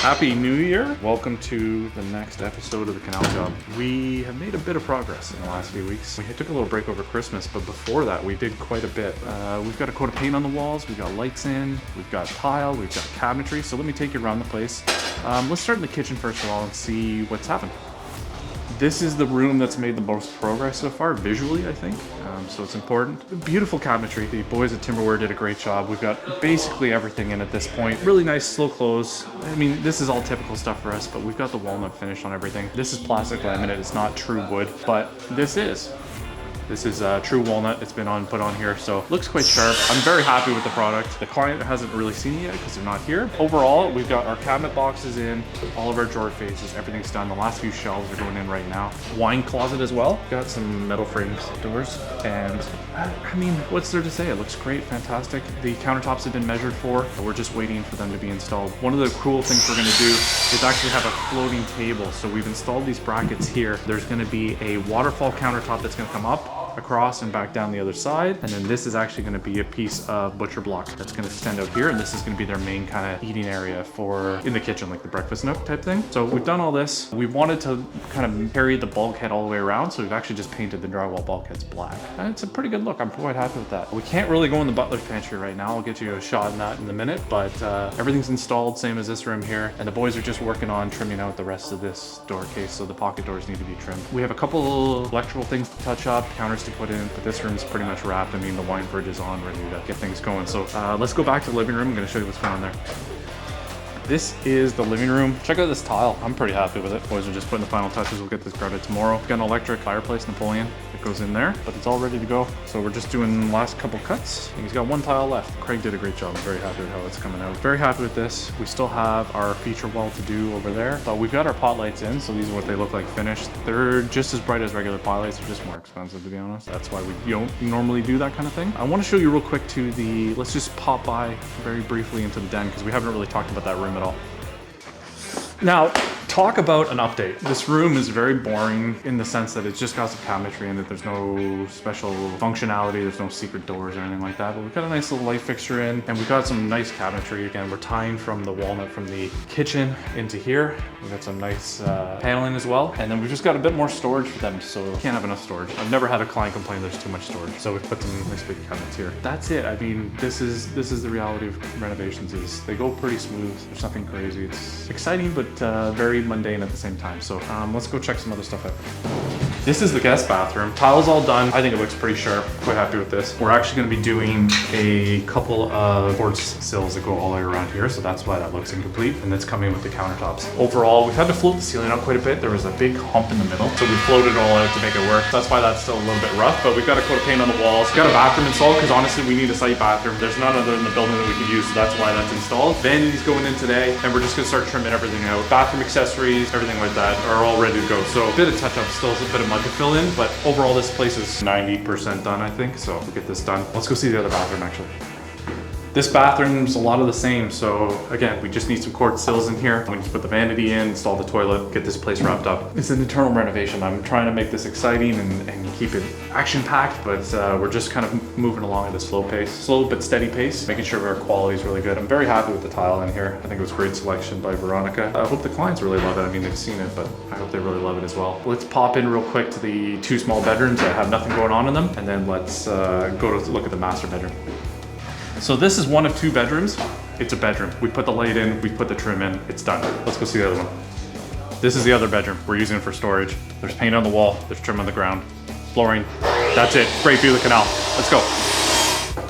Happy New Year! Welcome to the next episode of the Canal job. We have made a bit of progress in the last few weeks. We took a little break over Christmas, but before that we did quite a bit. We've got a coat of paint on the walls, we've got lights in, we've got tile, we've got cabinetry, so let me take you around the place. Let's start in the kitchen first of all and see what's happened. This is the room that's made the most progress so far, visually, I think, so it's important. Beautiful cabinetry. The boys at Timberware did a great job. We've got basically everything in at this point. Really nice, slow close. I mean, this is all typical stuff for us, but we've got the walnut finish on everything. This is plastic laminate, it's not true wood, but this is. This is true walnut. It's been put on here, so looks quite sharp. I'm very happy with the product. The client hasn't really seen it yet because they're not here. Overall, we've got our cabinet boxes in, all of our drawer faces, everything's done. The last few shelves are going in right now. Wine closet as well. Got some metal frames doors, and I mean, what's there to say? It looks great, fantastic. The countertops have been measured for. We're just waiting for them to be installed. One of the cool things we're gonna do is actually have a floating table. So we've installed these brackets here. There's gonna be a waterfall countertop that's gonna come up, across and back down the other side, and then this is actually going to be a piece of butcher block that's going to extend out here, and this is going to be their main kind of eating area for in the kitchen, like the breakfast nook type thing. So we've done all this. We wanted to kind of carry the bulkhead all the way around, so we've actually just painted the drywall bulkheads black, and it's a pretty good look. I'm quite happy with that. We can't really go in the butler's pantry right now. I'll get you a shot in that in a minute, but everything's installed, same as this room here, and the boys are just working on trimming out the rest of this door case, so the pocket doors need to be trimmed. We have a couple electrical things to touch up, counters to put in, but this room's pretty much wrapped. I mean, the wine fridge is on, ready to get things going. So let's go back to the living room. I'm going to show you what's going on there. This is the living room. Check out this tile. I'm pretty happy with it. Boys are just putting the final touches. We'll get this grouted tomorrow. We've got an electric fireplace, Napoleon, that goes in there, but it's all ready to go. So we're just doing the last couple cuts. And he's got one tile left. Craig did a great job. I'm very happy with how it's coming out. Very happy with this. We still have our feature wall to do over there, but we've got our pot lights in, so these are what they look like finished. They're just as bright as regular pot lights. They're just more expensive, to be honest. That's why we don't normally do that kind of thing. I want to show you real quick to the, let's just pop by very briefly into the den, because we haven't really talked about that room at all. Now, talk about an update. This room is very boring in the sense that it's just got some cabinetry in it. There's no special functionality. There's no secret doors or anything like that. But we've got a nice little light fixture in, and we've got some nice cabinetry. Again, we're tying from the walnut from the kitchen into here. We've got some nice paneling as well. And then we've just got a bit more storage for them, so we can't have enough storage. I've never had a client complain there's too much storage. So we've put some nice big cabinets here. That's it. I mean, this is the reality of renovations. Is they go pretty smooth. There's nothing crazy. It's exciting, but very mundane at the same time. So let's go check some other stuff out. This is the guest bathroom. Tile's all done. I think it looks pretty sharp. Quite happy with this. We're actually going to be doing a couple of quartz sills that go all the way around here, so that's why that looks incomplete, and that's coming with the countertops. Overall, we've had to float the ceiling out quite a bit. There was a big hump in the middle, so we floated it all out to make it work. That's why that's still a little bit rough, but we've got a coat of paint on the walls. We've got a bathroom installed, because honestly, we need a site bathroom. There's none other in the building that we can use, so that's why that's installed. Vanity's going in today, and we're just going to start trimming everything out. Bathroom accessories, everything like that are all ready to go. So a bit of touch-up, still a bit of mud to fill in, but overall this place is 90% done, I think. So we'll get this done. Let's go see the other bathroom actually. This bathroom's a lot of the same, so again, we just need some quartz sills in here. We need to put the vanity in, install the toilet, get this place wrapped up. It's an internal renovation. I'm trying to make this exciting and keep it action-packed, but we're just kind of moving along at a slow pace. Slow but steady pace, making sure our quality is really good. I'm very happy with the tile in here. I think it was a great selection by Veronica. I hope the clients really love it. I mean, they've seen it, but I hope they really love it as well. Let's pop in real quick to the two small bedrooms that have nothing going on in them, and then let's go to look at the master bedroom. So this is one of two bedrooms. It's a bedroom. We put the light in, we put the trim in, it's done. Let's go see the other one. This is the other bedroom. We're using it for storage. There's paint on the wall, there's trim on the ground, flooring. That's it. Great view of the canal. Let's go.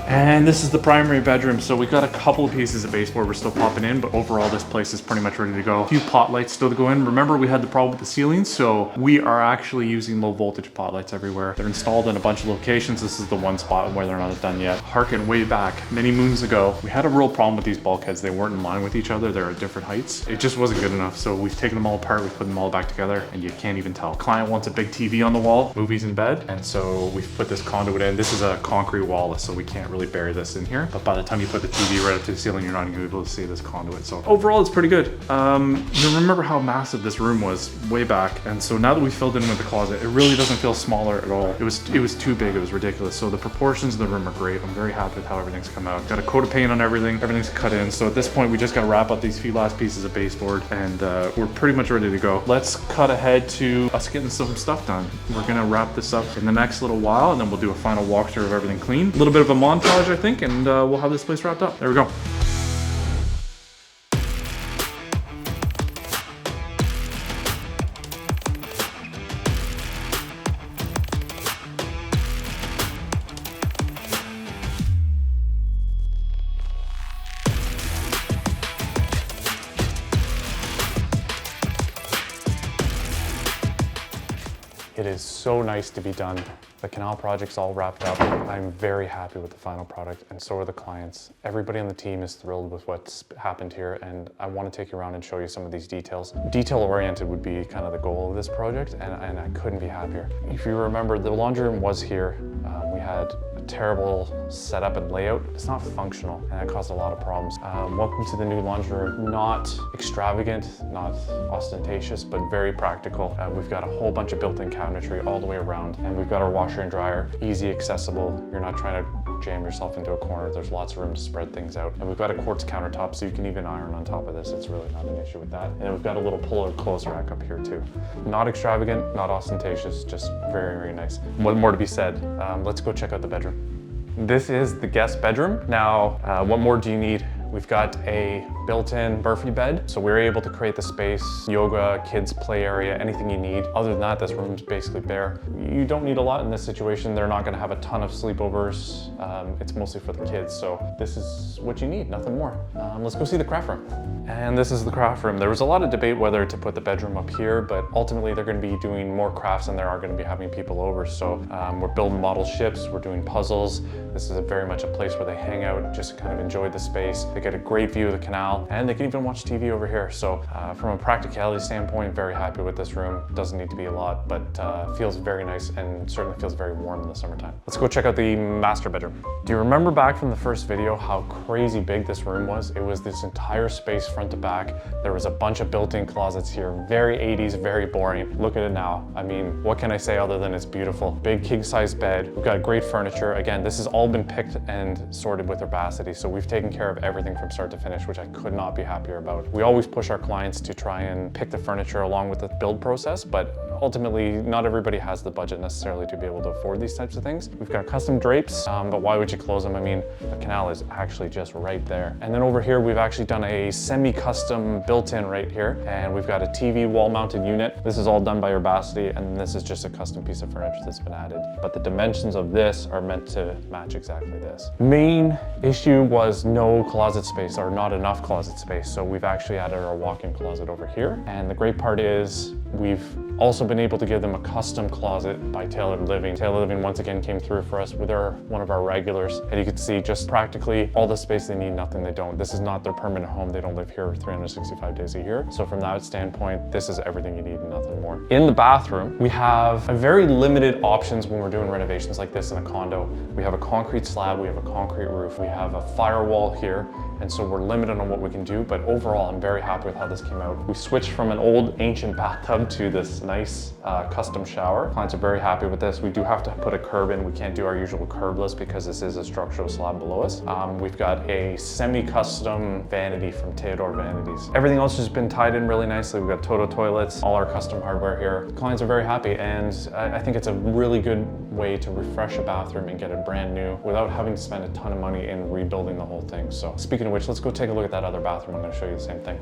And this is the primary bedroom. So we've got a couple of pieces of baseboard we're still popping in, but overall this place is pretty much ready to go. A few pot lights still to go in. Remember, we had the problem with the ceilings, so we are actually using low voltage pot lights everywhere. They're installed in a bunch of locations. This is the one spot where they're not done yet. Harken way back many moons ago, we had a real problem with these bulkheads. They weren't in line with each other. They're at different heights. It just wasn't good enough. So we've taken them all apart. We've put them all back together, and you can't even tell. Client wants a big TV on the wall, movies in bed, and so we've put this conduit in. This is a concrete wall, so we can't really really bury this in here. But by the time you put the TV right up to the ceiling, you're not even gonna be able to see this conduit. So overall, it's pretty good. You remember how massive this room was way back. And so now that we filled in with the closet, it really doesn't feel smaller at all. It was too big, it was ridiculous. So the proportions of the room are great. I'm very happy with how everything's come out. Got a coat of paint on everything. Everything's cut in. So at this point, we just gotta wrap up these few last pieces of baseboard and we're pretty much ready to go. Let's cut ahead to us getting some stuff done. We're gonna wrap this up in the next little while and then we'll do a final walkthrough of everything clean. A little bit of a montage, I think, and we'll have this place wrapped up. There we go. It is so nice to be done. The Canal project's all wrapped up. I'm very happy with the final product, and so are the clients. Everybody on the team is thrilled with what's happened here, and I want to take you around and show you some of these details. Detail-oriented would be kind of the goal of this project, and I couldn't be happier. If you remember, the laundry room was here. We had a terrible setup and layout. It's not functional, and it caused a lot of problems. Welcome to the new laundry room. Not extravagant, not ostentatious, but very practical. We've got a whole bunch of built-in cabinetry all the way around, and we've got our washer and dryer, easy accessible. You're not trying to jam yourself into a corner. There's lots of room to spread things out. And we've got a quartz countertop, so you can even iron on top of this. It's really not an issue with that. And then we've got a little puller clothes rack up here too. Not extravagant, not ostentatious, just very, very nice. One more to be said. Let's go check out the bedroom. This is the guest bedroom. Now, what more do you need? We've got a built-in Murphy bed, so we're able to create the space, yoga, kids play area, anything you need. Other than that, this room's basically bare. You don't need a lot in this situation. They're not gonna have a ton of sleepovers. It's mostly for the kids, so this is what you need, nothing more. Let's go see the craft room. And this is the craft room. There was a lot of debate whether to put the bedroom up here, but ultimately they're gonna be doing more crafts than there are gonna be having people over. So we're building model ships, we're doing puzzles. This is very much a place where they hang out, just kind of enjoy the space. They get a great view of the canal, and they can even watch TV over here. So from a practicality standpoint, very happy with this room. Doesn't need to be a lot, but feels very nice and certainly feels very warm in the summertime. Let's go check out the master bedroom. Do you remember back from the first video how crazy big this room was? It was this entire space front to back. There was a bunch of built-in closets here, very 80s, very boring. Look at it now. I mean, what can I say other than it's beautiful? Big king-size bed. We've got great furniture. Again, this has all been picked and sorted with Urbacity, so we've taken care of everything from start to finish, which I could not be happier about. We always push our clients to try and pick the furniture along with the build process, but ultimately, not everybody has the budget necessarily to be able to afford these types of things. We've got custom drapes, but why would you close them? I mean, the canal is actually just right there. And then over here, we've actually done a semi-custom built-in right here, and we've got a TV wall-mounted unit. This is all done by Urbacity, and this is just a custom piece of furniture that's been added. But the dimensions of this are meant to match exactly this. Main issue was no closet space, or not enough closet space, so we've actually added our walk-in closet over here. And the great part is we've also been able to give them a custom closet by Tailored Living. Tailored Living once again came through for us with one of our regulars, and you can see just practically all the space they need, nothing they don't. This is not their permanent home. They don't live here 365 days a year. So from that standpoint, this is everything you need and nothing more. In the bathroom, we have a very limited options when we're doing renovations like this in a condo. We have a concrete slab, we have a concrete roof, we have a firewall here, and so we're limited on what we can do, but overall, I'm very happy with how this came out. We switched from an old ancient bathtub to this nice custom shower. Clients are very happy with this. We do have to put a curb in. We can't do our usual curbless because this is a structural slab below us. We've got a semi-custom vanity from Theodore Vanities. Everything else has been tied in really nicely. We've got Toto toilets, all our custom hardware here. Clients are very happy, and I think it's a really good way to refresh a bathroom and get it brand new without having to spend a ton of money in rebuilding the whole thing. So speaking of which, let's go take a look at that other bathroom. I'm going to show you the same thing.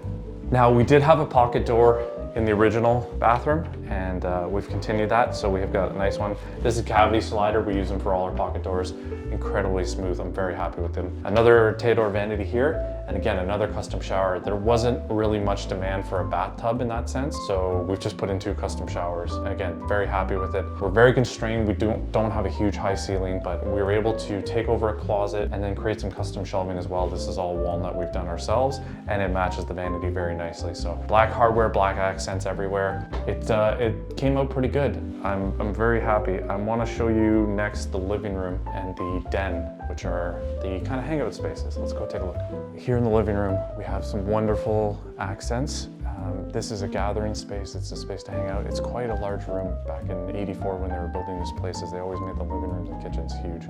Now, we did have a pocket door in the original bathroom, and we've continued that, so we have got a nice one. This is a cavity slider. We use them for all our pocket doors. Incredibly smooth. I'm very happy with them. Another Theodore vanity here, And again, another custom shower. There wasn't really much demand for a bathtub in that sense, so we've just put in 2 custom showers. And again, very happy with it. We're very constrained. We don't have a huge high ceiling, but we were able to take over a closet and then create some custom shelving as well. This is all walnut we've done ourselves, and it matches the vanity very nicely. So black hardware, black accents everywhere. It came out pretty good. I'm very happy. I want to show you next the living room and the den, which are the kind of hangout spaces. Let's go take a look. Here in the living room, we have some wonderful accents. This is a gathering space. It's a space to hang out. It's quite a large room. Back in '84 when they were building these places, they always made the living rooms and kitchens huge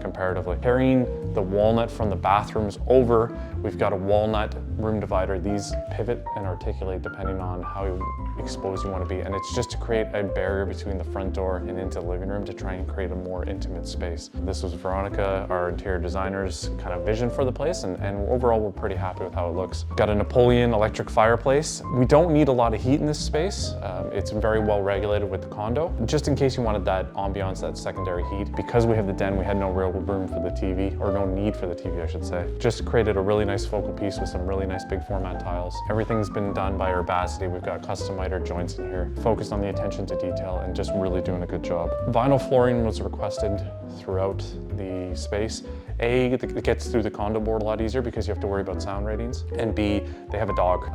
comparatively. Carrying the walnut from the bathrooms over, we've got a walnut room divider. These pivot and articulate depending on how exposed you want to be. And it's just to create a barrier between the front door and into the living room to try and create a more intimate space. This was Veronica, our interior designer's kind of vision for the place. And overall, we're pretty happy with how it looks. Got a Napoleon electric fireplace. We don't need a lot of heat in this space. It's very well regulated with the condo. Just in case you wanted that ambiance, that secondary heat, because we have the den, we had no real room for the TV, or no need for the TV, I should say. Just created a really nice focal piece with some really nice big format tiles. Everything's been done by Urbacity. We've got custom miter joints in here, focused on the attention to detail and just really doing a good job. Vinyl flooring was requested throughout the space. A, it gets through the condo board a lot easier because you have to worry about sound ratings. And B, they have a dog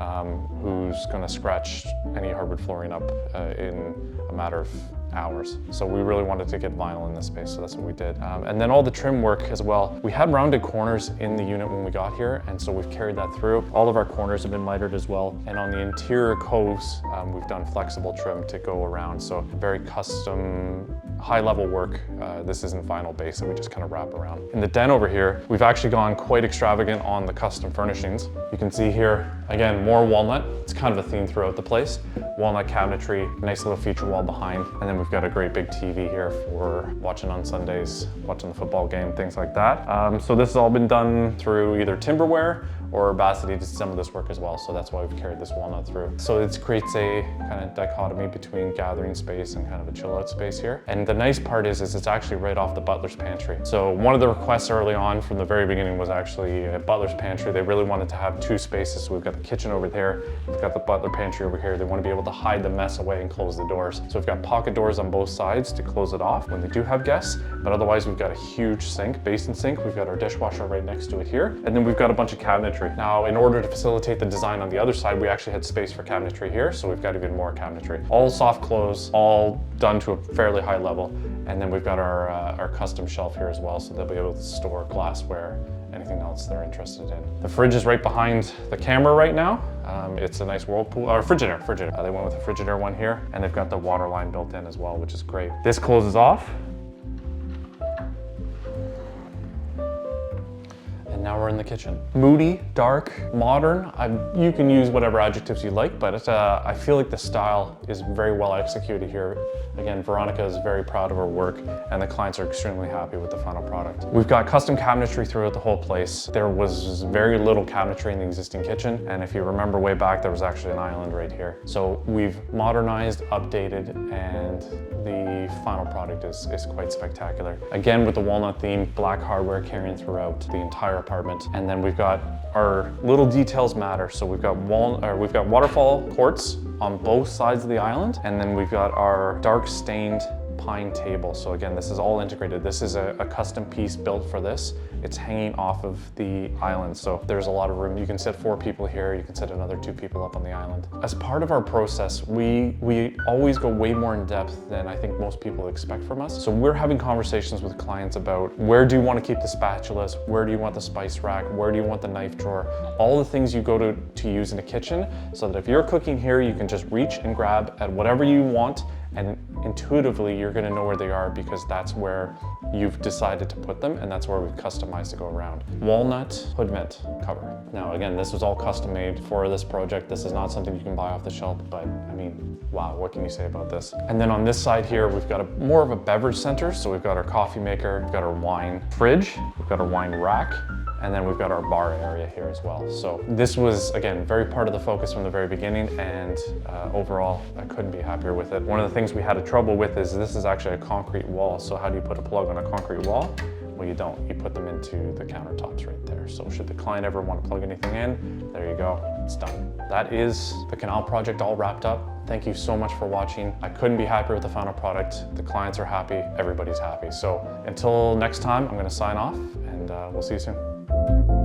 who's gonna scratch any hardwood flooring up in a matter of hours. So we really wanted to get vinyl in this space, so that's what we did. And then all the trim work as well. We had rounded corners in the unit when we got here, and so we've carried that through. All of our corners have been mitered as well. And on the interior coves, we've done flexible trim to go around. So very custom, high-level work. This isn't vinyl base that we just kind of wrap around. In the den over here, we've actually gone quite extravagant on the custom furnishings. You can see here, again, more walnut. It's kind of a theme throughout the place. Walnut cabinetry, nice little feature wall behind, and then we've got a great big TV here for watching on Sundays, watching the football game, things like that. So this has all been done through either timberware or Urbacity did some of this work as well, so that's why we've carried this walnut through. So it creates a kind of dichotomy between gathering space and kind of a chill out space here. And the nice part is it's actually right off the butler's pantry. So one of the requests early on from the very beginning was actually a butler's pantry. They really wanted to have 2 spaces. So we've got the kitchen over there, we've got the butler pantry over here. They want to be able to hide the mess away and close the doors. So we've got pocket doors on both sides to close it off when they do have guests, but otherwise we've got a huge sink, basin sink. We've got our dishwasher right next to it here. And then we've got a bunch of cabinetry. Now, in order to facilitate the design on the other side, we actually had space for cabinetry here, so we've got even more cabinetry. All soft close, all done to a fairly high level. And then we've got our custom shelf here as well, so they'll be able to store glassware, anything else they're interested in. The fridge is right behind the camera right now. It's a nice Whirlpool, or Frigidaire. They went with a Frigidaire one here, and they've got the water line built in as well, which is great. This closes off. And now we're in the kitchen. Moody, dark, modern. You can use whatever adjectives you like, but I feel like the style is very well executed here. Again, Veronica is very proud of her work, and the clients are extremely happy with the final product. We've got custom cabinetry throughout the whole place. There was very little cabinetry in the existing kitchen, and if you remember way back, there was actually an island right here. So we've modernized, updated, and the final product is quite spectacular. Again, with the walnut theme, black hardware carrying throughout the entire apartment. And then we've got our little details matter. So we've got waterfall quartz on both sides of the island. And then we've got our dark stained pine table. So again, this is all integrated. This is a custom piece built for this. It's hanging off of the island. So there's a lot of room. You can sit 4 people here. You can sit another 2 people up on the island. As part of our process, we always go way more in depth than I think most people expect from us. So we're having conversations with clients about where do you want to keep the spatulas? Where do you want the spice rack? Where do you want the knife drawer? All the things you go to use in a kitchen, so that if you're cooking here, you can just reach and grab at whatever you want, and intuitively you're going to know where they are because that's where you've decided to put them, and that's where we've customized to go around. Walnut hood vent cover. Now again, this was all custom made for this project. This is not something you can buy off the shelf, but I mean, wow, what can you say about this? And then on this side here, we've got more of a beverage center. So we've got our coffee maker, we've got our wine fridge, we've got our wine rack, and then we've got our bar area here as well. So this was, again, very part of the focus from the very beginning, and overall, I couldn't be happier with it. One of the things we had trouble with is this is actually a concrete wall. So how do you put a plug on a concrete wall? Well, you don't. You put them into the countertops right there. So should the client ever want to plug anything in, there you go, it's done. That is the Canal project all wrapped up. Thank you so much for watching. I couldn't be happier with the final product. The clients are happy, everybody's happy. So until next time, I'm gonna sign off and we'll see you soon.